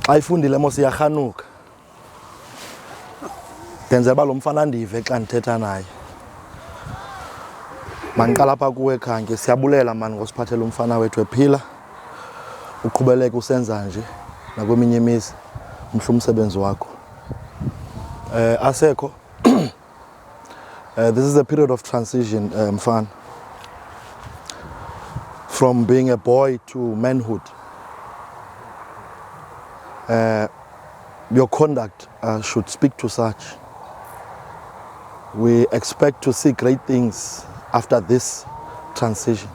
ayifundile mos iyahanuka ngenzela ba lo mfana ndive xa ndithetha naye mandiqala apha kuwe khange siyabulela mani ngosiphathela umfana wethu ephila uqhubeleke usenza nje nakweminye imizi mhla umsebenzi wakho asekho this is a period of transition mfana from being a boy to manhood. Your conduct should speak to such. We expect to see great things after this transition.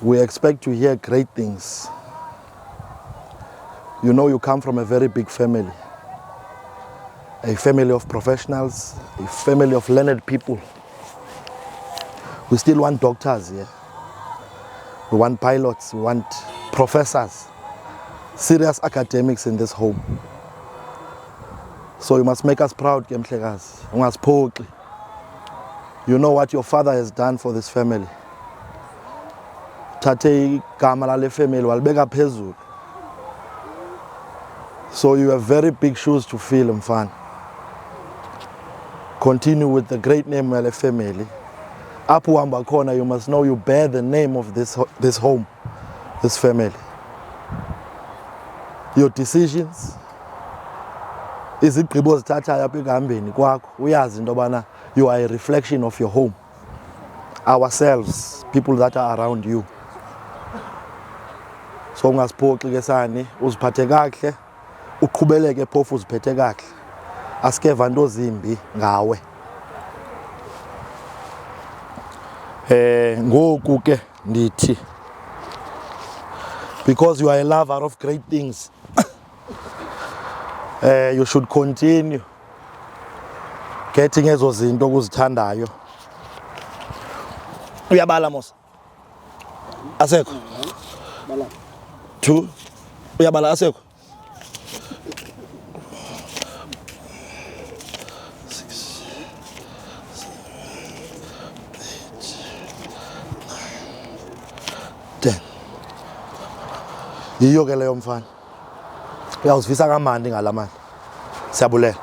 We expect to hear great things. You know you come from a very big family. A family of professionals, a family of learned people. We still want doctors here. We want pilots, we want professors, serious academics in this home. So you must make us proud, Kemhlekazi. You know what your father has done for this family. Tate igama lale family walibeka phezulu. So you have very big shoes to fill, mfana. Continue with the great name of the family. Apu hamba khona, you must know you bear the name of this home, this family. Your decisions, izigqibo ozithathayo apha ekuhambeni kwakho uyazi into yobana you are a reflection of your home, ourselves, people that are around you. So ungasiphoxi ke sani, uziphathe kakuhle, uqhubeleke phofu uziphethe kakuhle. Asikeva into zimbi ngawe. Ngoku ke ndithi because you are a lover of great things, you should continue getting ezo zinto okuzithandayo. Uyabala mos? Asekho? Bala. 2. Uyabala asekho? 6 7 8 9 10. Yiyo ke leyo mfana. Uyawuzivisa kamandi ngalamani. Siyabulela.